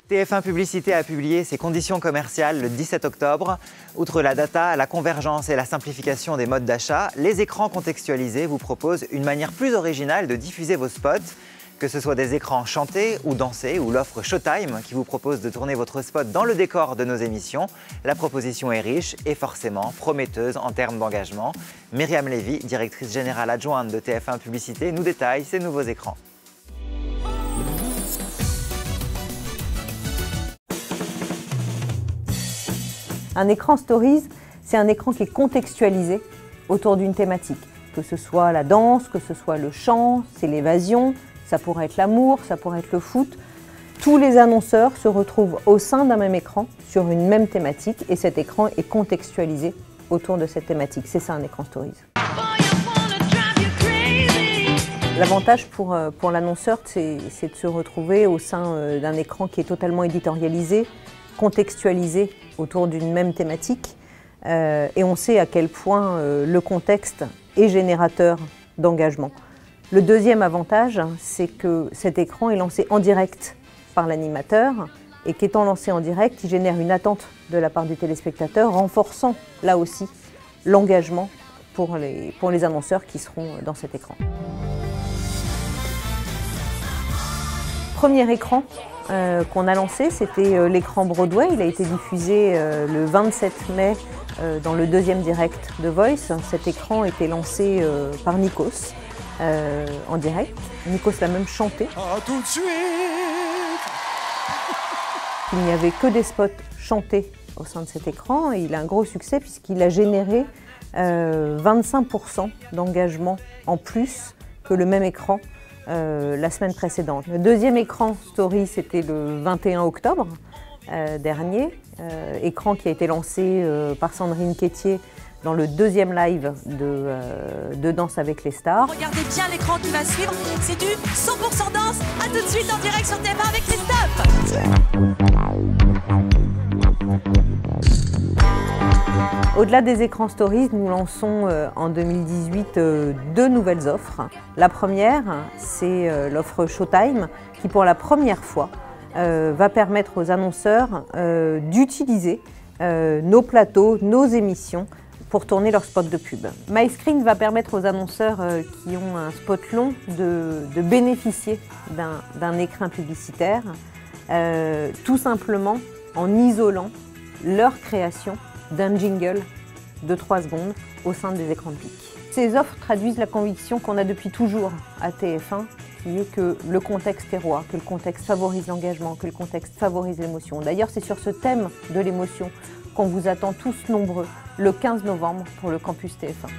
TF1 Publicité a publié ses conditions commerciales le 17 octobre. Outre la data, la convergence et la simplification des modes d'achat, les écrans contextualisés vous proposent une manière plus originale de diffuser vos spots. Que ce soit des écrans chantés ou dansés ou l'offre Showtime qui vous propose de tourner votre spot dans le décor de nos émissions, la proposition est riche et forcément prometteuse en termes d'engagement. Myriam Lévy, directrice générale adjointe de TF1 Publicité, nous détaille ces nouveaux écrans. Un écran Stories, c'est un écran qui est contextualisé autour d'une thématique. Que ce soit la danse, que ce soit le chant, c'est l'évasion, ça pourrait être l'amour, ça pourrait être le foot. Tous les annonceurs se retrouvent au sein d'un même écran sur une même thématique et cet écran est contextualisé autour de cette thématique. C'est ça un écran Stories. L'avantage pour l'annonceur, c'est de se retrouver au sein d'un écran qui est totalement éditorialisé, contextualisé autour d'une même thématique et on sait à quel point le contexte est générateur d'engagement. Le deuxième avantage, c'est que cet écran est lancé en direct par l'animateur et qu'étant lancé en direct, il génère une attente de la part du téléspectateur, renforçant là aussi l'engagement pour les annonceurs qui seront dans cet écran. Premier écran qu'on a lancé, c'était l'écran Broadway. Il a été diffusé le 27 mai dans le deuxième direct de Voice. Cet écran a été lancé par Nikos en direct. Nikos l'a même chanté. À tout de suite. Il n'y avait que des spots chantés au sein de cet écran et il a un gros succès puisqu'il a généré 25% d'engagement en plus que le même écran la semaine précédente. Le deuxième écran Story, c'était le 21 octobre dernier, écran qui a été lancé par Sandrine Quétier dans le deuxième live de Danse avec les stars. Regardez bien l'écran qui va suivre, c'est du 100% danse. À tout de suite en direct sur TF1 avec Christophe. Au-delà des écrans Stories, nous lançons en 2018 deux nouvelles offres. La première, c'est l'offre Showtime qui pour la première fois va permettre aux annonceurs d'utiliser nos plateaux, nos émissions pour tourner leurs spots de pub. MyScreen va permettre aux annonceurs qui ont un spot long de bénéficier d'un écran publicitaire, tout simplement en isolant leur création d'un jingle de 3 secondes au sein des écrans de pic. Ces offres traduisent la conviction qu'on a depuis toujours à TF1, qui est que le contexte est roi, que le contexte favorise l'engagement, que le contexte favorise l'émotion. D'ailleurs, c'est sur ce thème de l'émotion qu'on vous attend tous nombreux le 15 novembre pour le campus TF1.